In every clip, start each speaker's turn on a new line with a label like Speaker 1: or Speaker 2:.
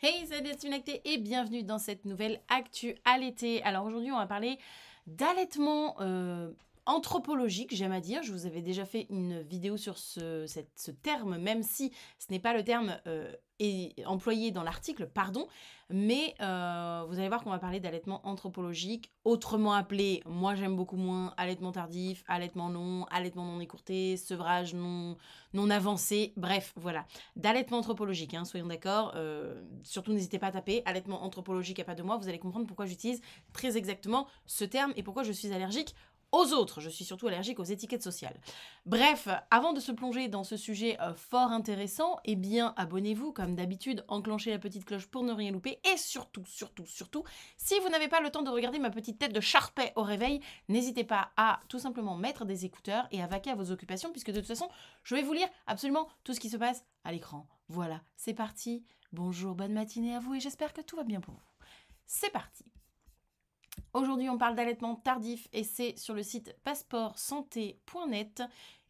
Speaker 1: Hey, salut les Lactée et bienvenue dans cette nouvelle Actu Allaité. Alors aujourd'hui, on va parler d'allaitement anthropologique, j'aime à dire. Je vous avais déjà fait une vidéo sur ce terme, même si ce n'est pas le terme employé dans l'article, pardon. Mais vous allez voir qu'on va parler d'allaitement anthropologique, autrement appelé, moi j'aime beaucoup moins, allaitement tardif, allaitement long, allaitement non écourté, sevrage non avancé, bref, voilà. D'allaitement anthropologique, hein, soyons d'accord. Surtout n'hésitez pas à taper allaitement anthropologique à pas de moi, vous allez comprendre pourquoi j'utilise très exactement ce terme et pourquoi je suis allergique aux autres. Je suis surtout allergique aux étiquettes sociales. Bref, avant de se plonger dans ce sujet fort intéressant, eh bien, abonnez-vous, comme d'habitude, enclenchez la petite cloche pour ne rien louper, et surtout, si vous n'avez pas le temps de regarder ma petite tête de charpet au réveil, n'hésitez pas à tout simplement mettre des écouteurs et à vaquer à vos occupations, puisque de toute façon, je vais vous lire absolument tout ce qui se passe à l'écran. Voilà, c'est parti. Bonjour, bonne matinée à vous, et j'espère que tout va bien pour vous. C'est parti. Aujourd'hui, on parle d'allaitement tardif et c'est sur le site passeportsanté.net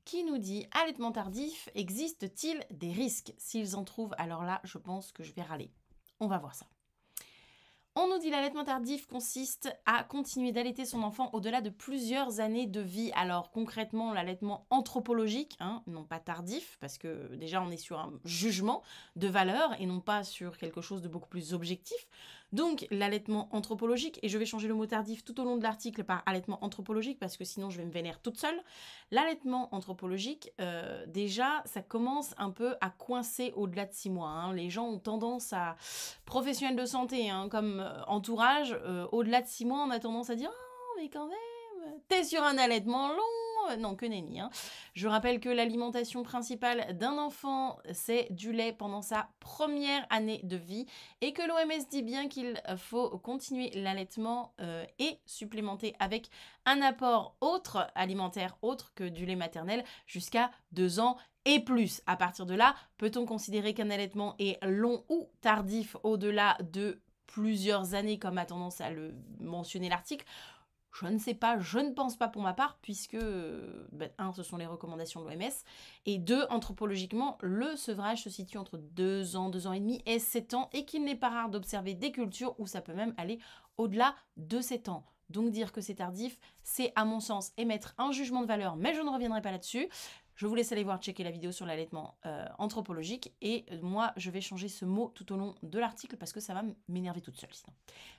Speaker 1: qui nous dit « Allaitement tardif, existe-t-il des risques ?» S'ils en trouvent, alors là, je pense que je vais râler. On va voir ça. On nous dit l'allaitement tardif consiste à continuer d'allaiter son enfant au-delà de plusieurs années de vie. Alors concrètement, l'allaitement anthropologique, hein, non pas tardif, parce que déjà on est sur un jugement de valeur et non pas sur quelque chose de beaucoup plus objectif. Donc l'allaitement anthropologique, et je vais changer le mot tardif tout au long de l'article par allaitement anthropologique parce que sinon je vais me vénérer toute seule. L'allaitement anthropologique, déjà ça commence un peu à coincer au-delà de 6 mois. Hein. Les gens ont tendance à, professionnels de santé, hein, comme entourage, au-delà de 6 mois, on a tendance à dire « Oh, mais quand même, t'es sur un allaitement long !» Non, que nenni. Hein. Je rappelle que l'alimentation principale d'un enfant, c'est du lait pendant sa première année de vie et que l'OMS dit bien qu'il faut continuer l'allaitement et supplémenter avec un apport autre, alimentaire autre que du lait maternel jusqu'à 2 ans et plus. À partir de là, peut-on considérer qu'un allaitement est long ou tardif au-delà de plusieurs années, comme a tendance à le mentionner l'article? Je ne sais pas, je ne pense pas pour ma part, puisque, un, ce sont les recommandations de l'OMS, et deux, anthropologiquement, le sevrage se situe entre 2 ans, 2 ans et demi et 7 ans, et qu'il n'est pas rare d'observer des cultures où ça peut même aller au-delà de 7 ans. Donc dire que c'est tardif, c'est à mon sens émettre un jugement de valeur, mais je ne reviendrai pas là-dessus. Je vous laisse aller voir, checker la vidéo sur l'allaitement anthropologique, et moi, je vais changer ce mot tout au long de l'article parce que ça va m'énerver toute seule sinon.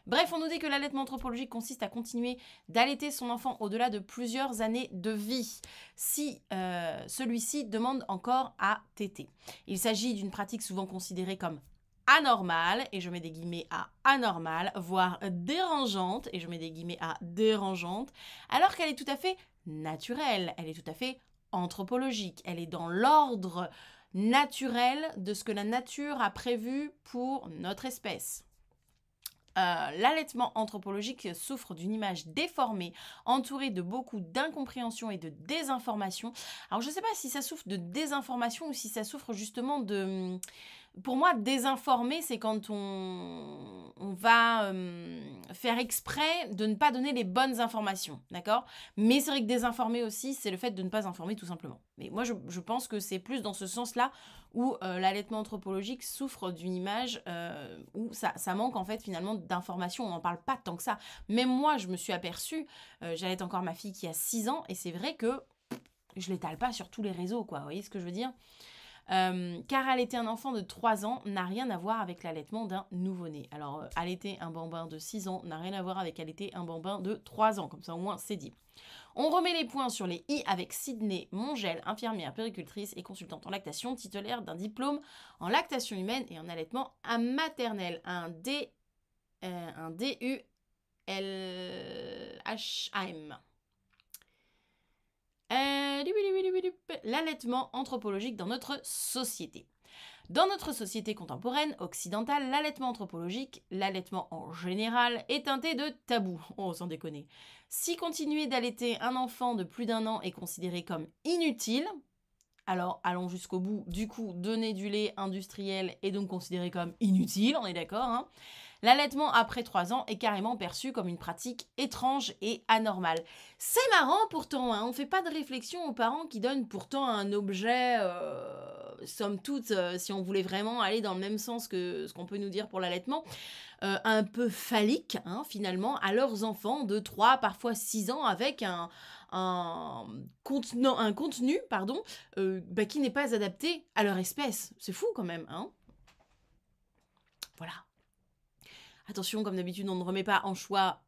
Speaker 1: Bref, on nous dit que l'allaitement anthropologique consiste à continuer d'allaiter son enfant au-delà de plusieurs années de vie, si celui-ci demande encore à téter. Il s'agit d'une pratique souvent considérée comme anormale, et je mets des guillemets à anormale, voire dérangeante, et je mets des guillemets à dérangeante, alors qu'elle est tout à fait naturelle, elle est tout à fait anthropologique, elle est dans l'ordre naturel de ce que la nature a prévu pour notre espèce. L'allaitement anthropologique souffre d'une image déformée, entourée de beaucoup d'incompréhension et de désinformation. Alors je ne sais pas si ça souffre de désinformation ou si ça souffre justement de... Pour moi, désinformer, c'est quand on va faire exprès de ne pas donner les bonnes informations, d'accord? Mais c'est vrai que désinformer aussi, c'est le fait de ne pas informer tout simplement. Mais moi, je pense que c'est plus dans ce sens-là où l'allaitement anthropologique souffre d'une image où ça manque en fait finalement d'informations, on n'en parle pas tant que ça. Même moi, je me suis aperçue, j'allaite encore ma fille qui a 6 ans, et c'est vrai que je l'étale pas sur tous les réseaux, quoi, vous voyez ce que je veux dire? Car allaiter un enfant de 3 ans n'a rien à voir avec l'allaitement d'un nouveau-né. Alors, allaiter un bambin de 6 ans n'a rien à voir avec allaiter un bambin de 3 ans, comme ça au moins c'est dit. On remet les points sur les i avec Sydney Mongel, infirmière puéricultrice et consultante en lactation, titulaire d'un diplôme en lactation humaine et en allaitement maternel, un DULHAM. L'allaitement anthropologique dans notre société. Dans notre société contemporaine, occidentale, l'allaitement anthropologique, l'allaitement en général, est teinté de tabou. Oh, sans déconner. Si continuer d'allaiter un enfant de plus d'1 an est considéré comme inutile, alors allons jusqu'au bout, du coup, donner du lait industriel est donc considéré comme inutile, on est d'accord, hein? L'allaitement après 3 ans est carrément perçu comme une pratique étrange et anormale. C'est marrant pourtant, hein, on ne fait pas de réflexion aux parents qui donnent pourtant un objet somme toute, si on voulait vraiment aller dans le même sens que ce qu'on peut nous dire pour l'allaitement, un peu phallique, hein, finalement, à leurs enfants de 3, parfois 6 ans, avec un contenu pardon, qui n'est pas adapté à leur espèce. C'est fou quand même, hein? Voilà. Attention, comme d'habitude, on ne remet pas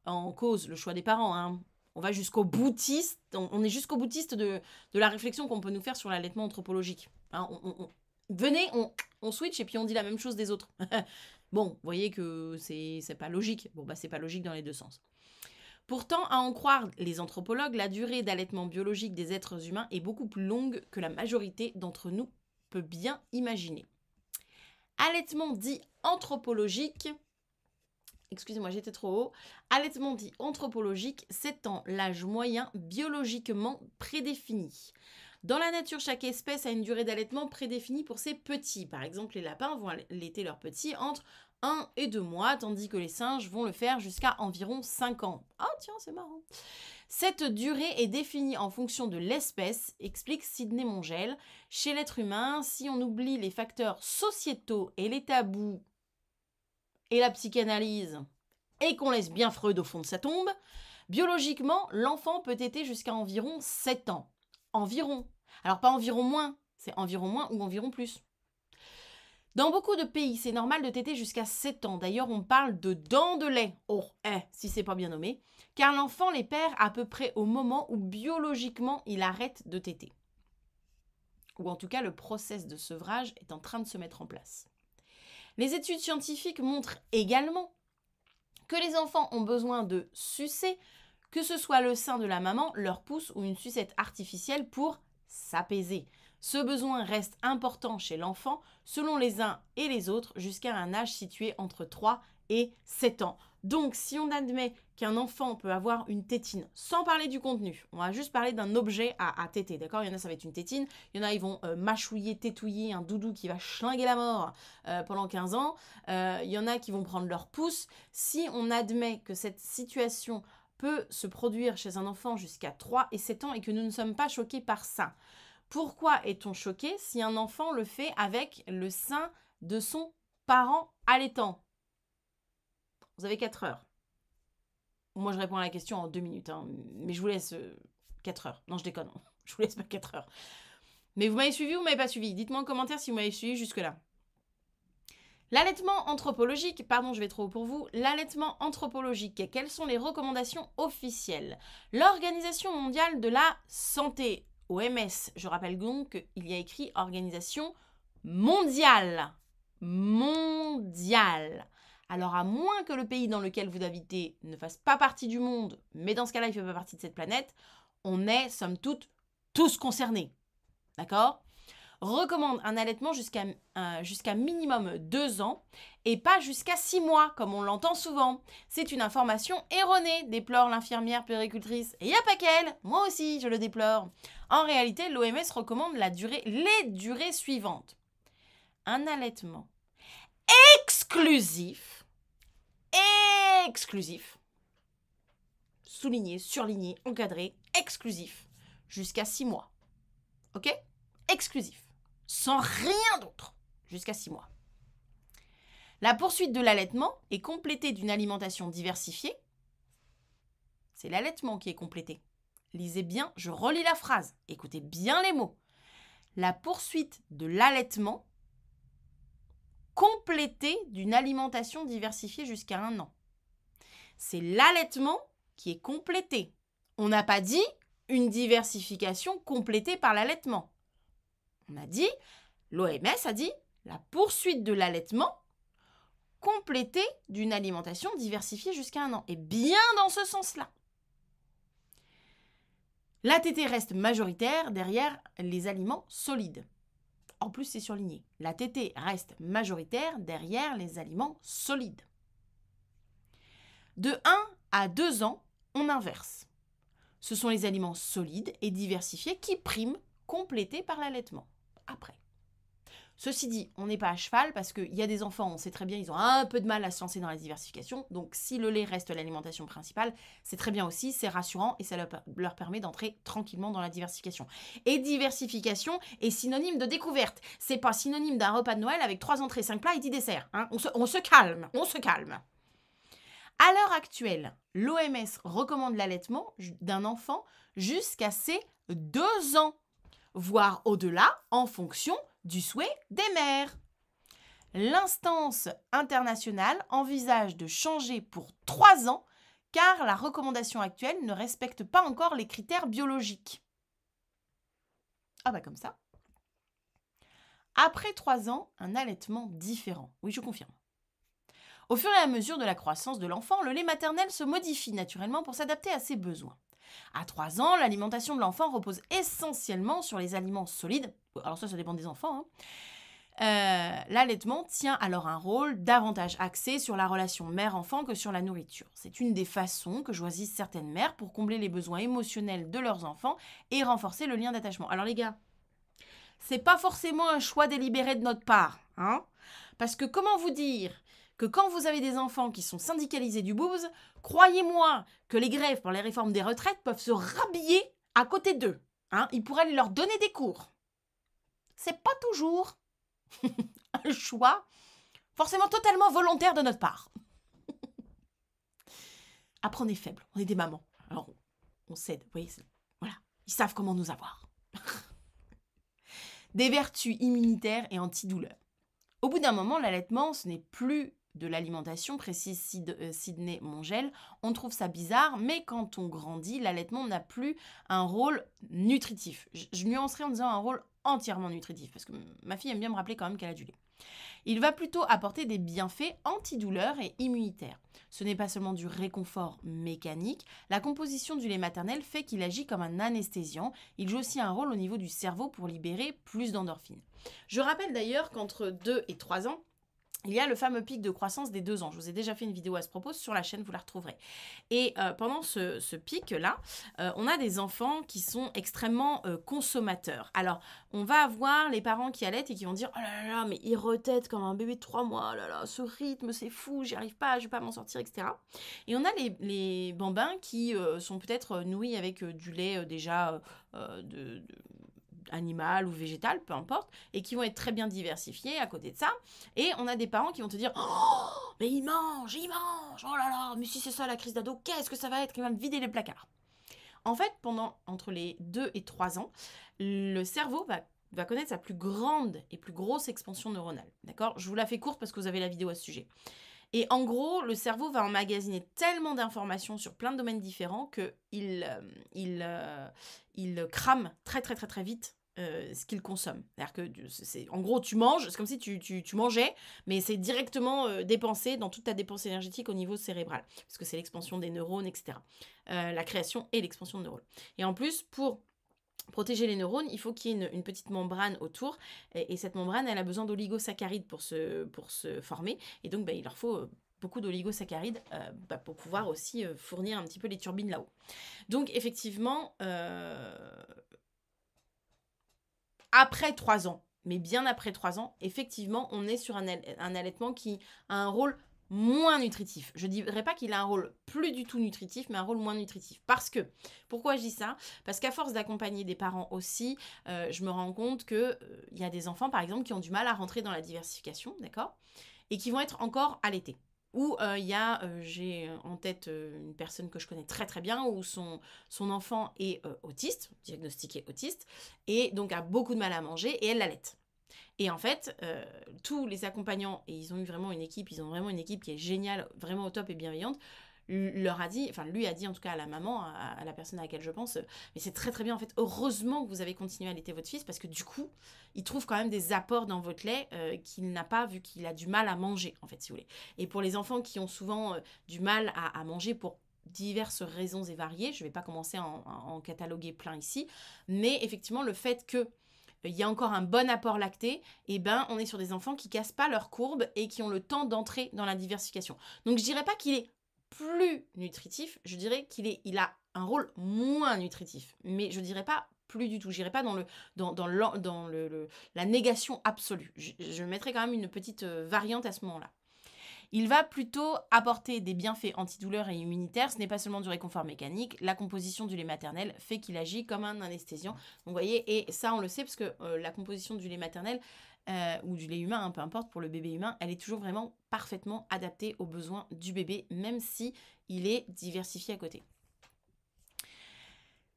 Speaker 1: en cause le choix des parents, hein. On va jusqu'au boutiste, on est jusqu'au boutiste de la réflexion qu'on peut nous faire sur l'allaitement anthropologique. Hein, venez, on switch et puis on dit la même chose des autres. Bon, vous voyez que c'est pas logique. Bon, bah c'est pas logique dans les deux sens. Pourtant, à en croire les anthropologues, la durée d'allaitement biologique des êtres humains est beaucoup plus longue que la majorité d'entre nous peut bien imaginer. Allaitement dit anthropologique, excusez-moi, j'étais trop haut. Allaitement dit anthropologique s'étend l'âge moyen biologiquement prédéfini. Dans la nature, chaque espèce a une durée d'allaitement prédéfinie pour ses petits. Par exemple, les lapins vont allaiter leurs petits entre 1 et 2 mois, tandis que les singes vont le faire jusqu'à environ 5 ans. Ah tiens, c'est marrant. Cette durée est définie en fonction de l'espèce, explique Sidney Mongel. Chez l'être humain, si on oublie les facteurs sociétaux et les tabous et la psychanalyse, et qu'on laisse bien Freud au fond de sa tombe, biologiquement, l'enfant peut téter jusqu'à environ 7 ans. Environ. Alors pas environ moins, c'est environ moins ou environ plus. Dans beaucoup de pays, c'est normal de téter jusqu'à 7 ans. D'ailleurs, on parle de dents de lait. Oh, si c'est pas bien nommé. Car l'enfant les perd à peu près au moment où biologiquement il arrête de téter. Ou en tout cas, le process de sevrage est en train de se mettre en place. Les études scientifiques montrent également que les enfants ont besoin de sucer, que ce soit le sein de la maman, leur pouce ou une sucette artificielle pour s'apaiser. Ce besoin reste important chez l'enfant, selon les uns et les autres, jusqu'à un âge situé entre 3 et 7 ans. Donc, si on admet qu'un enfant peut avoir une tétine, sans parler du contenu, on va juste parler d'un objet à téter, d'accord? Il y en a, ça va être une tétine. Il y en a, ils vont mâchouiller, tétouiller un doudou qui va schlinguer la mort pendant 15 ans. Il y en a qui vont prendre leur pouce. Si on admet que cette situation peut se produire chez un enfant jusqu'à 3 et 7 ans et que nous ne sommes pas choqués par ça, pourquoi est-on choqué si un enfant le fait avec le sein de son parent allaitant? Vous avez 4 heures. Moi, je réponds à la question en 2 minutes, hein, mais je vous laisse 4 heures. Non, je déconne, je vous laisse pas 4 heures. Mais vous m'avez suivi ou vous m'avez pas suivi? Dites-moi en commentaire si vous m'avez suivi jusque-là. L'allaitement anthropologique, pardon, je vais trop haut pour vous. L'allaitement anthropologique, quelles sont les recommandations officielles? L'Organisation mondiale de la santé, OMS, je rappelle donc qu'il y a écrit Organisation mondiale. Mondiale. Alors, à moins que le pays dans lequel vous habitez ne fasse pas partie du monde, mais dans ce cas-là, il ne fait pas partie de cette planète, on est, somme toute, tous concernés. D'accord? Recommande un allaitement jusqu'à minimum 2 ans et pas jusqu'à 6 mois, comme on l'entend souvent. C'est une information erronée, déplore l'infirmière puéricultrice. Et y a pas qu'elle, moi aussi je le déplore. En réalité, l'OMS recommande les durées suivantes. Un allaitement exclusif, souligné, surligné, encadré, exclusif, jusqu'à 6 mois. Ok? Exclusif. Sans rien d'autre, jusqu'à 6 mois. La poursuite de l'allaitement est complétée d'une alimentation diversifiée. C'est l'allaitement qui est complété. Lisez bien, je relis la phrase. Écoutez bien les mots. La poursuite de l'allaitement complétée d'une alimentation diversifiée jusqu'à 1 an. C'est l'allaitement qui est complété. On n'a pas dit une diversification complétée par l'allaitement. On a dit, l'OMS a dit, la poursuite de l'allaitement complétée d'une alimentation diversifiée jusqu'à 1 an. Et bien dans ce sens-là. La tétée reste majoritaire derrière les aliments solides. En plus, c'est surligné. La tétée reste majoritaire derrière les aliments solides. De 1 à 2 ans, on inverse. Ce sont les aliments solides et diversifiés qui priment, complétés par l'allaitement. Après. Ceci dit, on n'est pas à cheval parce qu'il y a des enfants, on sait très bien, ils ont un peu de mal à se lancer dans la diversification. Donc, si le lait reste l'alimentation principale, c'est très bien aussi, c'est rassurant et ça leur permet d'entrer tranquillement dans la diversification. Et diversification est synonyme de découverte. C'est pas synonyme d'un repas de Noël avec 3 entrées, 5 plats et 10 desserts. Hein. On se calme, on se calme. À l'heure actuelle, l'OMS recommande l'allaitement d'un enfant jusqu'à ses 2 ans, voire au-delà, en fonction du souhait des mères. L'instance internationale envisage de changer pour 3 ans car la recommandation actuelle ne respecte pas encore les critères biologiques. Ah bah comme ça. Après 3 ans, un allaitement différent. Oui, je confirme. Au fur et à mesure de la croissance de l'enfant, le lait maternel se modifie naturellement pour s'adapter à ses besoins. À 3 ans, l'alimentation de l'enfant repose essentiellement sur les aliments solides. Alors ça dépend des enfants. L'allaitement tient alors un rôle davantage axé sur la relation mère-enfant que sur la nourriture. C'est une des façons que choisissent certaines mères pour combler les besoins émotionnels de leurs enfants et renforcer le lien d'attachement. Alors les gars, c'est pas forcément un choix délibéré de notre part, hein, parce que comment vous dire que quand vous avez des enfants qui sont syndicalisés du boobs, croyez-moi que les grèves pour les réformes des retraites peuvent se rhabiller à côté d'eux. Hein, ils pourraient aller leur donner des cours. C'est pas toujours un choix forcément totalement volontaire de notre part. Après, on est faible, on est des mamans. Alors, on cède, vous voyez, voilà, ils savent comment nous avoir. Des vertus immunitaires et antidouleurs. Au bout d'un moment, l'allaitement, ce n'est plus de l'alimentation, précise Sidney Mongel. On trouve ça bizarre, mais quand on grandit, l'allaitement n'a plus un rôle nutritif. Je nuancerai en disant un rôle entièrement nutritif, parce que ma fille aime bien me rappeler quand même qu'elle a du lait. Il va plutôt apporter des bienfaits antidouleurs et immunitaires. Ce n'est pas seulement du réconfort mécanique, la composition du lait maternel fait qu'il agit comme un anesthésiant. Il joue aussi un rôle au niveau du cerveau pour libérer plus d'endorphines. Je rappelle d'ailleurs qu'entre 2 et 3 ans, il y a le fameux pic de croissance des 2 ans. Je vous ai déjà fait une vidéo à ce propos sur la chaîne, vous la retrouverez. Et pendant ce pic-là, on a des enfants qui sont extrêmement consommateurs. Alors, on va avoir les parents qui allaitent et qui vont dire « Oh là là, mais il retète comme un bébé de 3 mois. Oh là là, ce rythme, c'est fou, j'y arrive pas, je vais pas m'en sortir, etc. » Et on a les bambins qui sont peut-être nourris avec du lait déjà animal ou végétal, peu importe, et qui vont être très bien diversifiés à côté de ça. Et on a des parents qui vont te dire « Oh, mais il mange, oh là là, mais si c'est ça la crise d'ado, qu'est-ce que ça va être? Il va me vider les placards. » En fait, entre les 2 et 3 ans, le cerveau va connaître sa plus grande et plus grosse expansion neuronale. D'accord? Je vous la fais courte parce que vous avez la vidéo à ce sujet. Et en gros, le cerveau va emmagasiner tellement d'informations sur plein de domaines différents qu'il crame très très très très vite ce qu'il consomme. C'est-à-dire que, en gros, tu manges, c'est comme si tu mangeais, mais c'est directement dépensé dans toute ta dépense énergétique au niveau cérébral, parce que c'est l'expansion des neurones, etc. La création et l'expansion de neurones. Et en plus, pour protéger les neurones, il faut qu'il y ait une petite membrane autour, et cette membrane, elle a besoin d'oligosaccharides pour se former, et donc il leur faut beaucoup d'oligosaccharides pour pouvoir aussi fournir un petit peu les turbines là-haut. Donc effectivement, après 3 ans, mais bien après 3 ans, effectivement, on est sur un allaitement qui a un rôle moins nutritif. Je ne dirais pas qu'il a un rôle plus du tout nutritif, mais un rôle moins nutritif. Pourquoi je dis ça? Parce qu'à force d'accompagner des parents aussi, je me rends compte qu'il y a des enfants, par exemple, qui ont du mal à rentrer dans la diversification, d'accord? Et qui vont être encore allaités. Ou j'ai en tête une personne que je connais très très bien, où son enfant est autiste, diagnostiqué autiste, et donc a beaucoup de mal à manger, et elle l'allaite. Et en fait, tous les accompagnants, et ils ont vraiment une équipe qui est géniale, vraiment au top et bienveillante, lui a dit en tout cas à la maman, à la personne à laquelle je pense, mais c'est très très bien en fait, heureusement que vous avez continué à allaiter votre fils, parce que du coup, il trouve quand même des apports dans votre lait qu'il n'a pas, vu qu'il a du mal à manger, en fait, si vous voulez. Et pour les enfants qui ont souvent du mal à manger pour diverses raisons et variées, je ne vais pas commencer à en cataloguer plein ici, mais effectivement, le fait que il y a encore un bon apport lacté, on est sur des enfants qui cassent pas leur courbe et qui ont le temps d'entrer dans la diversification. Donc je dirais pas qu'il est plus nutritif, je dirais qu'il a un rôle moins nutritif, mais je dirais pas plus du tout. J'irai pas dans la négation absolue. Je mettrai quand même une petite variante à ce moment-là. Il va plutôt apporter des bienfaits antidouleurs et immunitaires. Ce n'est pas seulement du réconfort mécanique. La composition du lait maternel fait qu'il agit comme un anesthésiant. Donc, vous voyez, et ça, on le sait parce que la composition du lait maternel ou du lait humain, hein, peu importe, pour le bébé humain, elle est toujours vraiment parfaitement adaptée aux besoins du bébé, même si il est diversifié à côté.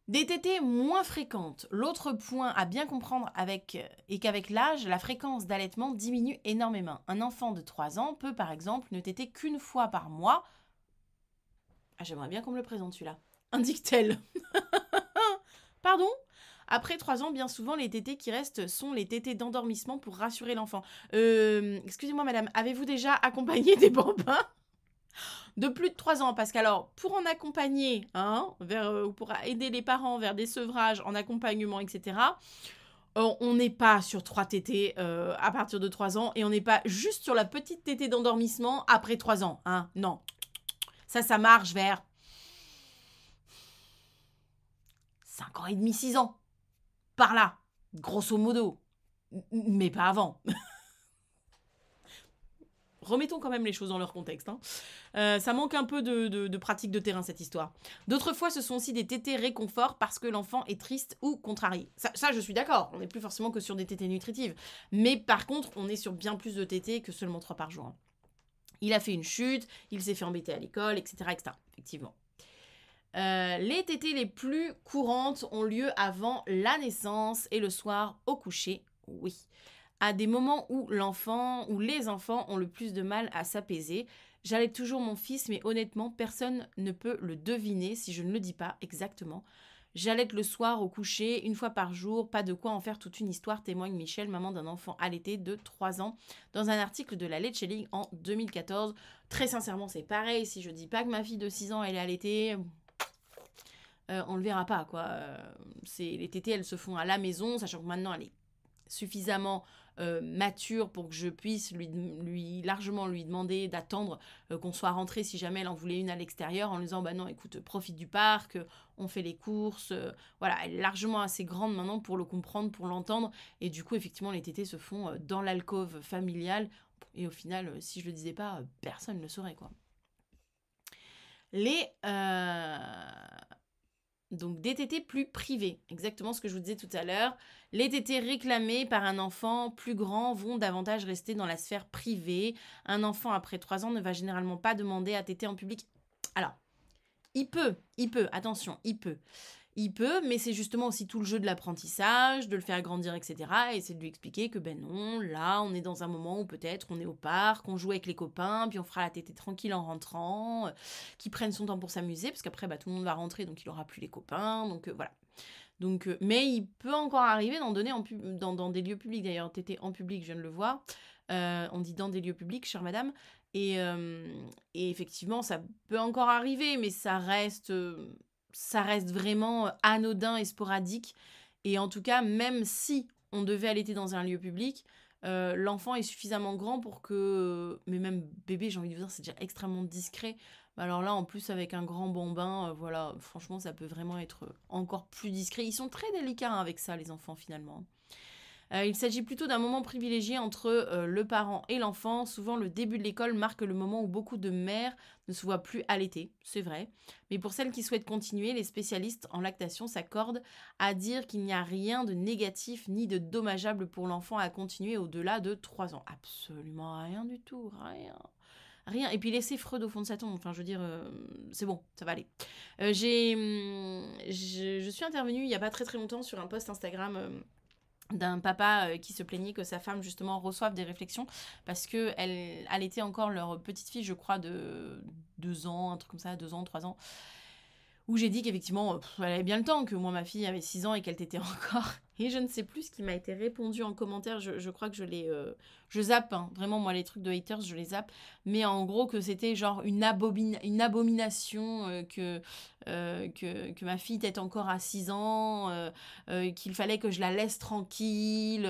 Speaker 1: Des tétées moins fréquentes. L'autre point à bien comprendre est qu'avec l'âge, la fréquence d'allaitement diminue énormément. Un enfant de 3 ans peut par exemple ne téter qu'une fois par mois. Ah, j'aimerais bien qu'on me le présente celui-là. Indique-t-elle. Pardon ? Après 3 ans, bien souvent, les tétées qui restent sont les tétées d'endormissement pour rassurer l'enfant. Excusez-moi madame, avez-vous déjà accompagné des bambins de plus de 3 ans, parce qu'alors, pour en accompagner, ou pour aider les parents vers des sevrages en accompagnement, etc., on n'est pas sur 3 tétées à partir de 3 ans, et on n'est pas juste sur la petite tétée d'endormissement après 3 ans. Non. Ça marche vers 5 ans et demi, 6 ans. Par là, grosso modo. Mais pas avant. Remettons quand même les choses dans leur contexte. Ça manque un peu de pratique de terrain, cette histoire. D'autres fois, ce sont aussi des tétées réconfort parce que l'enfant est triste ou contrarié. Ça, je suis d'accord. On n'est plus forcément que sur des tétées nutritives. Mais par contre, on est sur bien plus de tétées que seulement 3 par jour. Il a fait une chute, il s'est fait embêter à l'école, etc. Effectivement. Les tétées les plus courantes ont lieu avant la naissance et le soir au coucher. Oui. À des moments où l'enfant ou les enfants ont le plus de mal à s'apaiser. J'allaite toujours mon fils, mais honnêtement, personne ne peut le deviner si je ne le dis pas exactement. J'allaite le soir au coucher, 1 fois par jour, pas de quoi en faire toute une histoire, témoigne Michel, maman d'un enfant allaité de 3 ans, dans un article de la Leche League en 2014. Très sincèrement, c'est pareil, si je dis pas que ma fille de 6 ans, elle est allaitée, on le verra pas, quoi. Les tétées, elles se font à la maison, sachant que maintenant, elle est suffisamment mature pour que je puisse largement lui demander d'attendre qu'on soit rentré si jamais elle en voulait une à l'extérieur, en lui disant bah non écoute profite du parc, on fait les courses, voilà, elle est largement assez grande maintenant pour le comprendre, pour l'entendre, et du coup effectivement les tétées se font dans l'alcôve familiale, et au final si je le disais pas, personne ne le saurait, quoi. Donc des tétées plus privées, exactement ce que je vous disais tout à l'heure. Les tétées réclamées par un enfant plus grand vont davantage rester dans la sphère privée. Un enfant après 3 ans ne va généralement pas demander à téter en public. Alors, il peut, attention, il peut, mais c'est justement aussi tout le jeu de l'apprentissage, de le faire grandir, etc. Et c'est de lui expliquer que ben non, là, on est dans un moment où peut-être on est au parc, on joue avec les copains, puis on fera la tétée tranquille en rentrant, qu'il prenne son temps pour s'amuser, parce qu'après, tout le monde va rentrer, donc il aura plus les copains, donc voilà. Donc, mais il peut encore arriver d'en donner dans des lieux publics, d'ailleurs, tétée en public, je viens de le voir. On dit dans des lieux publics, chère madame. Et effectivement, ça peut encore arriver, mais ça reste vraiment anodin et sporadique. Et en tout cas, même si on devait allaiter dans un lieu public, l'enfant est suffisamment grand pour que... mais même bébé, j'ai envie de vous dire, c'est déjà extrêmement discret. Alors là, en plus, avec un grand bambin, voilà, franchement, ça peut vraiment être encore plus discret. Ils sont très délicats avec ça, les enfants, finalement. Il s'agit plutôt d'un moment privilégié entre le parent et l'enfant. Souvent, le début de l'école marque le moment où beaucoup de mères ne se voient plus allaiter, c'est vrai. Mais pour celles qui souhaitent continuer, les spécialistes en lactation s'accordent à dire qu'il n'y a rien de négatif ni de dommageable pour l'enfant à continuer au-delà de 3 ans. Absolument rien du tout, rien. Et puis laissez Freud au fond de sa tombe. Enfin, je veux dire, c'est bon, ça va aller. Je suis intervenue il n'y a pas très très longtemps sur un post Instagram d'un papa qui se plaignait que sa femme justement reçoive des réflexions parce qu'elle allaitait encore leur petite fille, je crois, de 2 ans, un truc comme ça, 2 ans, 3 ans. Où j'ai dit qu'effectivement, elle avait bien le temps, que moi, ma fille avait 6 ans et qu'elle t'était encore. Et je ne sais plus ce qui m'a été répondu en commentaire. Je crois que je zappe, hein. Vraiment, moi, les trucs de haters, je les zappe. Mais en gros, que c'était genre une abomination que ma fille était encore à 6 ans, qu'il fallait que je la laisse tranquille.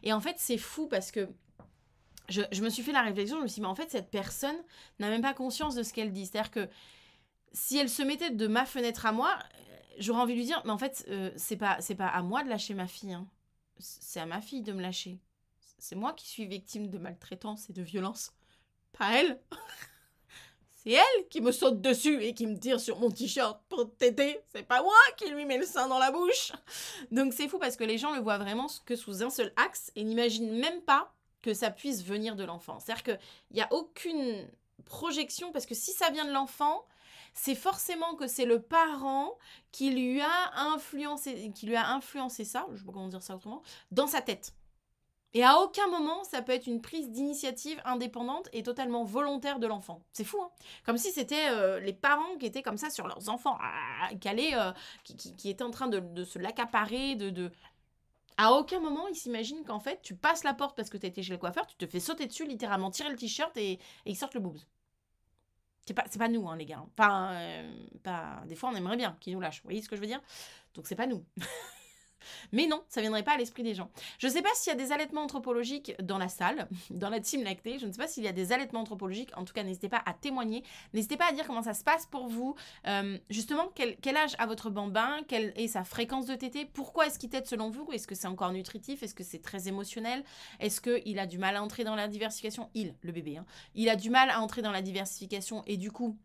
Speaker 1: Et en fait, c'est fou parce que je me suis fait la réflexion, je me suis dit, mais en fait, cette personne n'a même pas conscience de ce qu'elle dit. C'est-à-dire que si elle se mettait de ma fenêtre à moi, j'aurais envie de lui dire, mais en fait, c'est pas à moi de lâcher ma fille, hein. C'est à ma fille de me lâcher. C'est moi qui suis victime de maltraitance et de violence. Pas elle. C'est elle qui me saute dessus et qui me tire sur mon t-shirt pour téter. C'est pas moi qui lui mets le sein dans la bouche. Donc c'est fou parce que les gens le voient vraiment que sous un seul axe et n'imaginent même pas que ça puisse venir de l'enfant. C'est-à-dire qu'il n'y a aucune projection parce que si ça vient de l'enfant, c'est forcément que c'est le parent qui lui a influencé ça, je ne sais pas comment dire ça autrement, dans sa tête. Et à aucun moment, ça peut être une prise d'initiative indépendante et totalement volontaire de l'enfant. C'est fou, hein. Comme si c'était les parents qui étaient comme ça sur leurs enfants, qui étaient en train de se l'accaparer, À aucun moment, ils s'imaginent qu'en fait, tu passes la porte parce que tu as été chez le coiffeur, tu te fais sauter dessus, littéralement tirer le t-shirt et ils sortent le boobs. C'est pas nous, hein, les gars. Enfin, des fois, on aimerait bien qu'ils nous lâchent. Vous voyez ce que je veux dire? Donc, c'est pas nous. Mais non, ça viendrait pas à l'esprit des gens. Je ne sais pas s'il y a des allaitements anthropologiques dans la salle, dans la team lactée. Je ne sais pas s'il y a des allaitements anthropologiques. En tout cas, n'hésitez pas à témoigner. N'hésitez pas à dire comment ça se passe pour vous. Justement, quel âge a votre bambin? Quelle est sa fréquence de tétée? Pourquoi est-ce qu'il tète selon vous? Est-ce que c'est encore nutritif? Est-ce que c'est très émotionnel? Est-ce qu'il a du mal à entrer dans la diversification? Le bébé, hein. Il a du mal à entrer dans la diversification et du coup...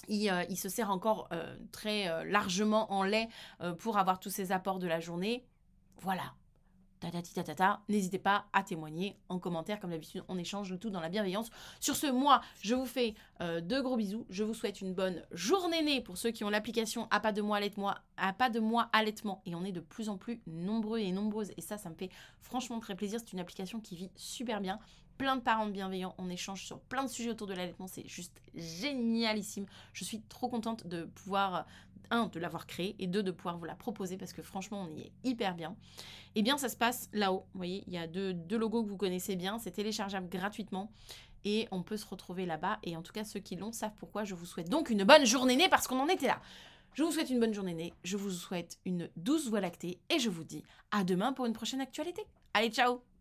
Speaker 1: Il se sert encore très largement en lait pour avoir tous ses apports de la journée. Voilà. N'hésitez pas à témoigner en commentaire. Comme d'habitude, on échange le tout dans la bienveillance. Sur ce, moi, je vous fais de gros bisous. Je vous souhaite une bonne journée pour ceux qui ont l'application À pas de moi allaitement. Et on est de plus en plus nombreux et nombreuses. Et ça me fait franchement très plaisir. C'est une application qui vit super bien. Plein de parents bienveillants, on échange sur plein de sujets autour de l'allaitement, c'est juste génialissime. Je suis trop contente de pouvoir, de l'avoir créée et de pouvoir vous la proposer parce que franchement, on y est hyper bien. Et bien, ça se passe là-haut, vous voyez, il y a deux logos que vous connaissez bien, c'est téléchargeable gratuitement et on peut se retrouver là-bas. Et en tout cas, ceux qui l'ont savent pourquoi. Je vous souhaite donc une bonne journée née parce qu'on en était là. Je vous souhaite une bonne journée née, je vous souhaite une douce voie lactée et je vous dis à demain pour une prochaine actualité. Allez, ciao!